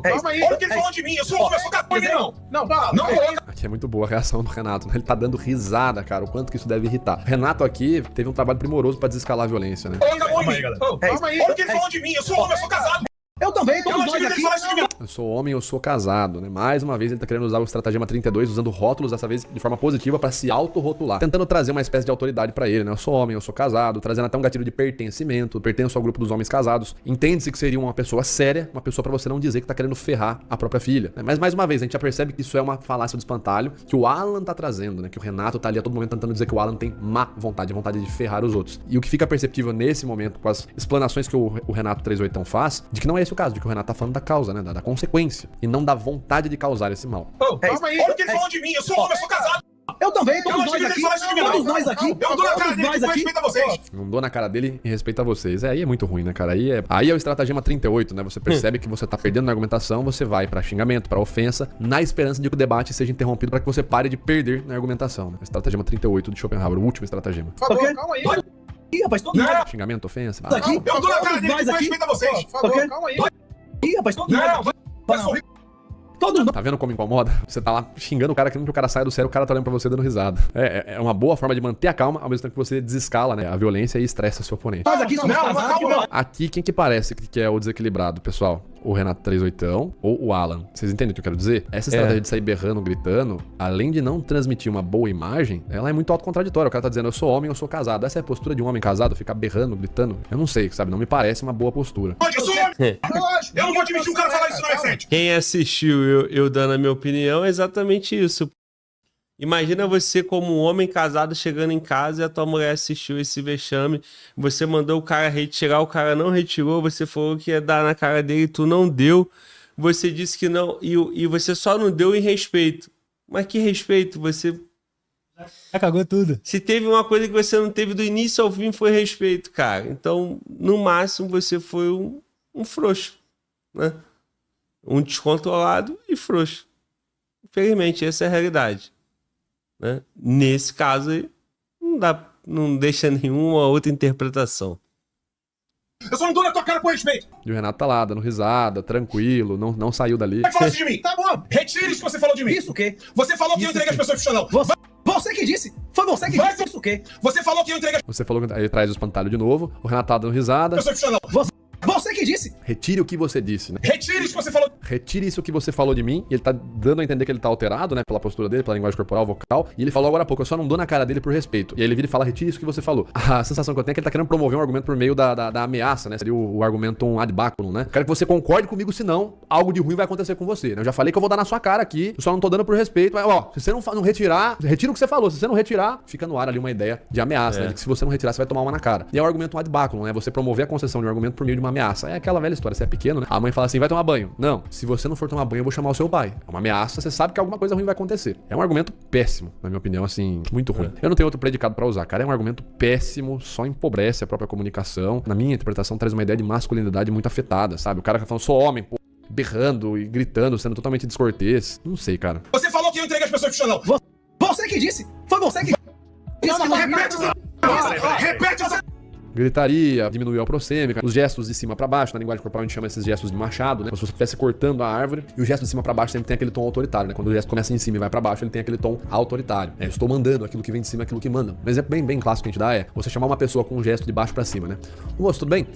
Speaker 2: calma aí. Olha o que ele falou de mim. Eu sou casado, não. Não coloca.
Speaker 4: Aqui é muito boa a reação do Renato, né? Ele tá dando risada, cara, o quanto que isso deve irritar. O Renato aqui teve um trabalho primoroso pra desescalar a violência, né?
Speaker 2: Calma aí. Olha o que ele falou de mim. Eu sou homem, eu sou casado.
Speaker 3: Eu também, todos nós aqui.
Speaker 4: Eu sou homem, eu sou casado, né? Mais uma vez ele tá querendo usar o estratagema 32, usando rótulos, dessa vez de forma positiva, pra se autorrotular. Tentando trazer uma espécie de autoridade pra ele, né? Eu sou homem, eu sou casado, trazendo até um gatilho de pertencimento, pertenço ao grupo dos homens casados. Entende-se que seria uma pessoa séria, uma pessoa pra você não dizer que tá querendo ferrar a própria filha, né? Mas mais uma vez, a gente já percebe que isso é uma falácia do espantalho, que o Alan tá trazendo, né? Que o Renato tá ali a todo momento tentando dizer que o Alan tem má vontade, vontade de ferrar os outros. E o que fica perceptível nesse momento, com as explanações que o Renato 38 faz, de que não é esse o caso, de que o Renato tá falando da causa, né? Da consequência. E não da vontade de causar esse mal.
Speaker 2: Calma aí. Olha o que ele falou de mim. Eu sou homem, eu sou casado.
Speaker 3: Eu também, todos nós aqui. Todos nós aqui.
Speaker 2: Eu dou na cara dele e respeito a vocês.
Speaker 4: Não dou na cara dele e respeito a vocês. Aí é muito ruim, né, cara? Aí é o estratagema 38, né? Você percebe que você tá perdendo na argumentação, você vai pra xingamento, pra ofensa, na esperança de que o debate seja interrompido pra que você pare de perder na argumentação, né? Estratagema 38 de Schopenhauer, o último estratagema.
Speaker 2: Por favor, calma aí.
Speaker 3: Ih, rapaz, todos nós
Speaker 4: Xingamento, ofensa.
Speaker 3: aqui.
Speaker 2: Eu dou na cara dele e respeito a vocês. Por favor, calma aí.
Speaker 3: Ih, rapaz, todos nós aqui. Todos nós.
Speaker 4: Tá vendo como incomoda? Você tá lá xingando o cara, querendo que o cara saia do sério, o cara tá olhando pra você dando risada. É uma boa forma de manter a calma, ao mesmo tempo que você desescala, né, a violência e estressa seu oponente.
Speaker 3: Nós aqui somos casados.
Speaker 4: Aqui, quem que parece que é o desequilibrado, pessoal? O Renato 38 ou o Alan? Vocês entendem o que eu quero dizer? Essa estratégia de sair berrando, gritando, além de não transmitir uma boa imagem, ela é muito autocontraditória. O cara tá dizendo, eu sou homem, eu sou casado. Essa é a postura de um homem casado, ficar berrando, gritando? Eu não sei, sabe? Não me parece uma boa postura.
Speaker 2: Eu sou homem. Eu não vou admitir um cara falar isso na minha frente.
Speaker 1: Quem assistiu eu dando a minha opinião é exatamente isso. Imagina você como um homem casado chegando em casa e a tua mulher assistiu esse vexame, você mandou o cara retirar, o cara não retirou, você falou que ia dar na cara dele e tu não deu, você disse que não, e você só não deu em respeito. Mas que respeito? Você...
Speaker 5: Já cagou tudo.
Speaker 1: Se teve uma coisa que você não teve do início ao fim, foi respeito, cara. Então, no máximo, você foi um frouxo, né? Um descontrolado e frouxo. Infelizmente, essa é a realidade. Né? Nesse caso aí, não deixa nenhuma outra interpretação.
Speaker 2: Eu só não dou na tua cara com respeito.
Speaker 4: E o Renato tá lá, dando risada, tranquilo, não saiu dali.
Speaker 2: Vai falar isso de mim. Tá bom. Retire isso que você falou de mim.
Speaker 3: Isso o quê?
Speaker 2: Você falou que eu entreguei as pessoas pro chão.
Speaker 3: Você que disse. Foi você que disse isso o quê?
Speaker 2: Você falou que eu entreguei as
Speaker 4: Você falou que ele traz o espantalho de novo, o Renato tá dando risada.
Speaker 2: pessoas pro chão.
Speaker 3: Você que disse.
Speaker 4: Retire o que você disse, né?
Speaker 2: Retire isso que você falou.
Speaker 4: Retire isso que você falou de mim. E ele tá dando a entender que ele tá alterado, né? Pela postura dele, pela linguagem corporal, vocal. E ele falou agora há pouco, eu só não dou na cara dele por respeito. E aí ele vira e fala, retire isso que você falou. A sensação que eu tenho é que ele tá querendo promover um argumento por meio da ameaça, né? Seria o argumento ad baculum, né? Quero que você concorde comigo, senão algo de ruim vai acontecer com você, né? Eu já falei que eu vou dar na sua cara aqui, eu só não tô dando por respeito. Mas, ó, se você não retirar, retira o que você falou. Se você não retirar, fica no ar ali uma ideia de ameaça, né? De que se você não retirar, você vai tomar uma na cara. E é o argumento ad baculum, né? Você promover a concessão de um argumento por meio de uma ameaça. É aquela velha história, você é pequeno, né? A mãe fala assim, vai tomar banho. Não, se você não for tomar banho, eu vou chamar o seu pai. É uma ameaça, você sabe que alguma coisa ruim vai acontecer. É um argumento péssimo, na minha opinião, assim, muito ruim. Eu não tenho outro predicado pra usar, cara. É um argumento péssimo, só empobrece a própria comunicação. Na minha interpretação, traz uma ideia de masculinidade muito afetada, sabe? O cara que tá falando, sou homem, pô, berrando e gritando, sendo totalmente descortês. Não sei, cara.
Speaker 2: Você falou que eu entreguei as pessoas pro chão.
Speaker 3: Você que disse. Foi você que
Speaker 2: Repete essa.
Speaker 4: Gritaria, diminuiu a proxêmica, os gestos de cima pra baixo, na linguagem corporal a gente chama esses gestos de machado, né? Como se você estivesse cortando a árvore, e o gesto de cima pra baixo sempre tem aquele tom autoritário, né? Quando o gesto começa em cima e vai pra baixo, ele tem aquele tom autoritário. Eu estou mandando aquilo que vem de cima, aquilo que manda. Um exemplo bem clássico que a gente dá é você chamar uma pessoa com um gesto de baixo pra cima, né? Moço, tudo bem?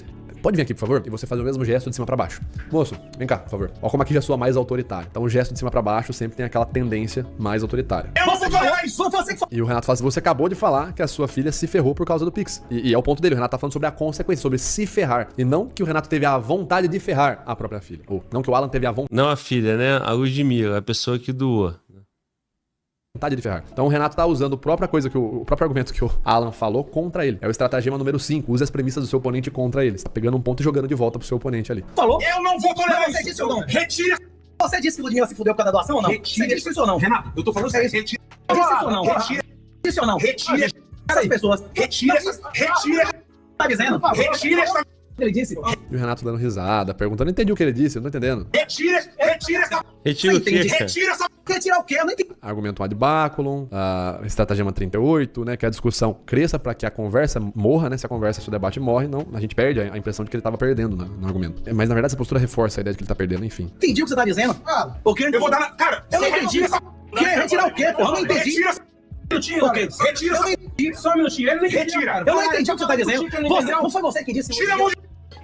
Speaker 4: pode vir aqui, por favor? E você faz o mesmo gesto de cima pra baixo. Moço, vem cá, por favor. Ó como aqui já soa mais autoritário. Então o gesto de cima pra baixo sempre tem aquela tendência mais autoritária. E o Renato fala assim, você acabou de falar que a sua filha se ferrou por causa do Pix. E é o ponto dele, o Renato tá falando sobre a consequência, sobre se ferrar. E não que o Renato teve a vontade de ferrar a própria filha. Ou não que o Alan teve a vontade.
Speaker 1: Não a filha, né? A Ludmilla, a pessoa que doou.
Speaker 4: Vontade de ferrar. Então o Renato tá usando a própria coisa que o próprio argumento que o Alan falou contra ele. É o estratagema número 5. Use as premissas do seu oponente contra ele. Você tá pegando um ponto e jogando de volta pro seu oponente ali.
Speaker 3: Falou?
Speaker 2: Eu não vou tolerar
Speaker 3: Você
Speaker 2: isso.
Speaker 3: disse ou não?
Speaker 2: Retira.
Speaker 3: Você disse que o Ludmilla se fudeu por causa da doação ou não? Você disse isso ou não?
Speaker 2: Renato, eu tô falando sério. Retira.
Speaker 3: Disse isso ou não?
Speaker 2: Retira.
Speaker 3: Disse ou não?
Speaker 2: Retira.
Speaker 3: Essas pessoas.
Speaker 2: Retira. Retira.
Speaker 3: Tá dizendo?
Speaker 2: Retira essa.
Speaker 3: Ele disse.
Speaker 4: E o Renato dando risada, perguntando, não entendi o que ele disse, eu não tô entendendo.
Speaker 2: Retira essa.
Speaker 1: Retira o quê,
Speaker 3: Entendi.
Speaker 1: cara?
Speaker 2: Retira essa.
Speaker 3: Quer tirar o quê? Eu não entendi.
Speaker 4: Argumento ad baculum, a estratagema 38, né, que a discussão cresça para que a conversa morra, né, se a conversa, se o debate morre, não, a gente perde a impressão de que ele tava perdendo no argumento. Mas na verdade essa postura reforça a ideia de que ele tá perdendo, enfim.
Speaker 3: Entendi o que você tá dizendo. O quê?
Speaker 2: Eu vou dar na. Cara,
Speaker 3: Eu não entendi. Quer retirar o quê, porra? Eu não entendi.
Speaker 2: Retira essa.
Speaker 3: O quê?
Speaker 2: Retira essa.
Speaker 6: Só um minutinho, ele não entendeu,
Speaker 2: Retira.
Speaker 6: cara.
Speaker 3: Eu não entendi o que você tá dizendo. Você, não foi você que disse.
Speaker 2: Tira a mão de.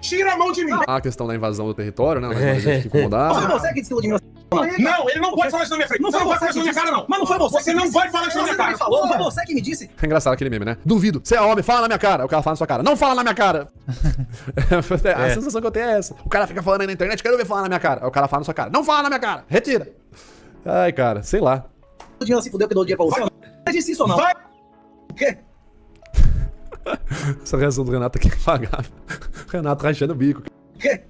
Speaker 2: Tira a mão de mim.
Speaker 4: A questão da invasão do território, né, a gente fica
Speaker 3: Foi
Speaker 4: incomodado.
Speaker 3: você que disse que o Ludmilla.
Speaker 2: Não, ele não pode falar isso na minha frente.
Speaker 3: Não foi
Speaker 2: vai
Speaker 3: você
Speaker 2: falar isso
Speaker 3: que
Speaker 2: na minha
Speaker 3: disse.
Speaker 2: cara, não.
Speaker 3: Mas não foi você.
Speaker 2: Você não vai falar isso na minha
Speaker 3: Você também
Speaker 2: cara.
Speaker 3: falou, não foi você que me disse.
Speaker 4: É engraçado aquele meme, né? Duvido. Você é homem, fala na minha cara. O cara fala na sua cara. Não fala na minha cara. A sensação que eu tenho é essa. O cara fica falando aí na internet, quero ver falar na minha cara. Aí o cara fala na sua cara. Não fala na minha cara. Retira. Ai, cara, sei lá.
Speaker 3: O Ludmilla se fudeu que eu dou dinheiro pra você. Você disse isso ou não?
Speaker 2: Vai.
Speaker 3: O quê?
Speaker 4: Essa reação do Renato aqui é impagável. O Renato rachando o bico.
Speaker 3: O quê?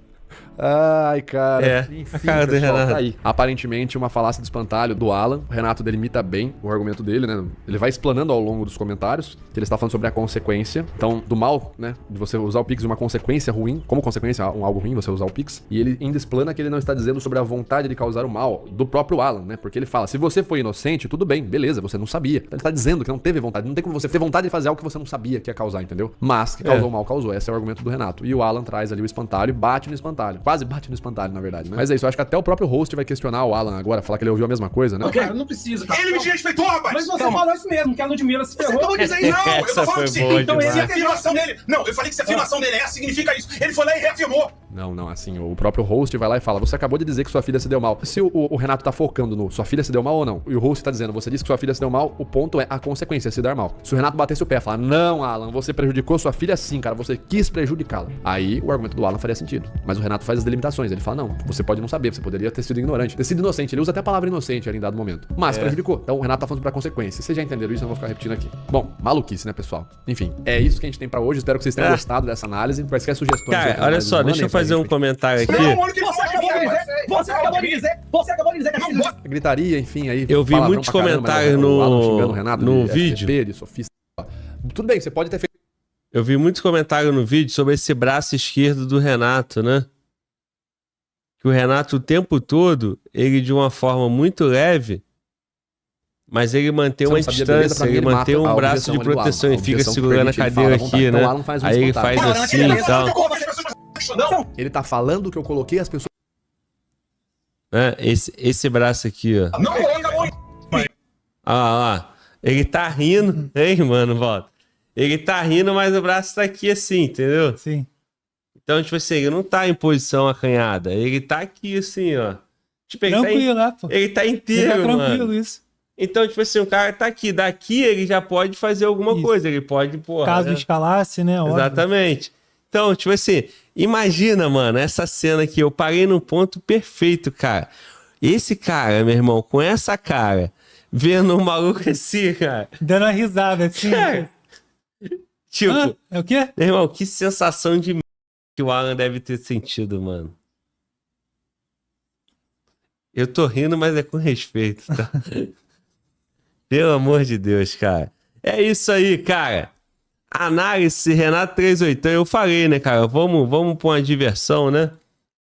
Speaker 4: Ai, cara.
Speaker 1: É, a cara do Renato.
Speaker 4: Tá aí. Aparentemente, uma falácia de espantalho do Alan. O Renato delimita bem o argumento dele, né? Ele vai explanando ao longo dos comentários que ele está falando sobre a consequência. Então, do mal, né? De você usar o Pix, uma consequência ruim. Como consequência, algo ruim você usar o Pix. E ele ainda explana que ele não está dizendo sobre a vontade de causar o mal do próprio Alan, né? Porque ele fala, se você foi inocente, tudo bem, beleza, você não sabia. Então, ele está dizendo que não teve vontade. Não tem como você ter vontade de fazer algo que você não sabia que ia causar, entendeu? Mas que causou o mal, causou. Esse é o argumento do Renato. E o Alan traz ali o espantalho, bate no espantalho. Quase bate no espantalho, na verdade, né? Mas é isso, eu acho que até o próprio host vai questionar o Alan agora, falar que ele ouviu a mesma coisa, né?
Speaker 6: Cara, não precisa, cara.
Speaker 2: Ele me desrespeitou, rapaz.
Speaker 6: Mas você falou isso mesmo, que a Ludmilla se
Speaker 2: Você
Speaker 6: ferrou.
Speaker 2: acabou de dizer isso. Não, eu
Speaker 1: Essa
Speaker 2: tô falando
Speaker 1: foi
Speaker 2: que se,
Speaker 1: boa
Speaker 2: então,
Speaker 1: demais.
Speaker 2: se a afirmação dele. Não, eu falei que se a afirmação dele significa isso. Ele foi lá e reafirmou.
Speaker 4: Não, assim, o próprio host vai lá e fala, você acabou de dizer que sua filha se deu mal. Se o Renato tá focando no sua filha se deu mal ou não, e o host tá dizendo, você disse que sua filha se deu mal, o ponto é a consequência, se dar mal. Se o Renato batesse o pé e falar, não, Alan, você prejudicou sua filha sim, cara, você quis prejudicá-la. Aí o argumento do Alan faria sentido. Mas o Renato faz as delimitações, ele fala, não, você pode não saber, você poderia ter sido ignorante, ter sido inocente, ele usa até a palavra inocente ali em dado momento. Mas prejudicou. Então o Renato tá falando pra consequência. Vocês já entenderam isso, eu não vou ficar repetindo aqui. Bom, maluquice, né, pessoal? Enfim, é isso que a gente tem pra hoje, espero que vocês tenham gostado dessa análise. Quaisquer sugestões...
Speaker 1: Cara, olha só, deixa eu fazer um comentário aqui.
Speaker 2: Não, olha o que ele
Speaker 3: Você acabou de dizer. Você acabou de dizer. Você acabou de dizer que a filha.
Speaker 4: Gritaria, enfim, aí...
Speaker 1: Eu vi
Speaker 4: palavrão
Speaker 1: muitos
Speaker 4: pra caramba,
Speaker 1: comentários
Speaker 4: né? O Alan xingando o Renato
Speaker 1: no
Speaker 4: de
Speaker 1: vídeo.
Speaker 4: FTP, de sofista. Tudo bem, você pode ter feito...
Speaker 1: Eu vi muitos comentários no vídeo sobre esse braço esquerdo do Renato, né? Que o Renato o tempo todo, ele de uma forma muito leve, mas ele mantém
Speaker 4: Você
Speaker 1: uma
Speaker 4: não sabia, beleza?
Speaker 1: distância,
Speaker 4: Pra mim,
Speaker 1: ele
Speaker 4: ele
Speaker 1: mantém
Speaker 4: mata a
Speaker 1: um braço
Speaker 4: objeção
Speaker 1: de
Speaker 4: ali do
Speaker 1: proteção
Speaker 4: Alan.
Speaker 1: e
Speaker 4: A
Speaker 1: fica
Speaker 4: objeção
Speaker 1: segurando a
Speaker 4: permite, ele
Speaker 1: cadeira
Speaker 4: fala à
Speaker 1: aqui,
Speaker 4: vontade.
Speaker 1: né?
Speaker 4: Então o Alan faz um
Speaker 1: Aí ele
Speaker 4: espantalho.
Speaker 1: faz assim e tal.
Speaker 2: Não,
Speaker 4: Ele tá falando que eu coloquei as pessoas...
Speaker 1: Né? Esse braço aqui, ó.
Speaker 2: não coloca a mão em.
Speaker 1: Ó. Ele tá rindo. Ei, mano, volta. Ele tá rindo, mas o braço tá aqui assim, entendeu?
Speaker 5: Sim.
Speaker 1: Então, tipo assim, ele não tá em posição acanhada. Ele tá aqui assim, ó. Tipo,
Speaker 5: Tranquilo, né, pô?
Speaker 1: ele tá
Speaker 5: Fica
Speaker 1: inteiro,
Speaker 5: tranquilo
Speaker 1: mano.
Speaker 5: isso.
Speaker 1: Então, tipo assim, o cara tá aqui. Daqui ele já pode fazer alguma
Speaker 5: Isso.
Speaker 1: coisa. Ele pode, porra.
Speaker 5: Caso
Speaker 1: né?
Speaker 5: escalasse, né? Óbvio.
Speaker 1: Exatamente. Então, tipo assim, imagina, mano, essa cena aqui. Eu parei no ponto perfeito, cara. Esse cara, meu irmão, com essa cara, vendo um maluco assim, cara.
Speaker 5: Dando uma risada assim.
Speaker 1: Cara, tipo,
Speaker 5: Ah, é o quê?
Speaker 1: meu irmão, que sensação de merda que o Alan deve ter sentido, mano. Eu tô rindo, mas é com respeito, tá? Pelo amor de Deus, cara. É isso aí, cara. Análise Renato 38. Eu falei, né, cara? Vamos pra uma diversão, né?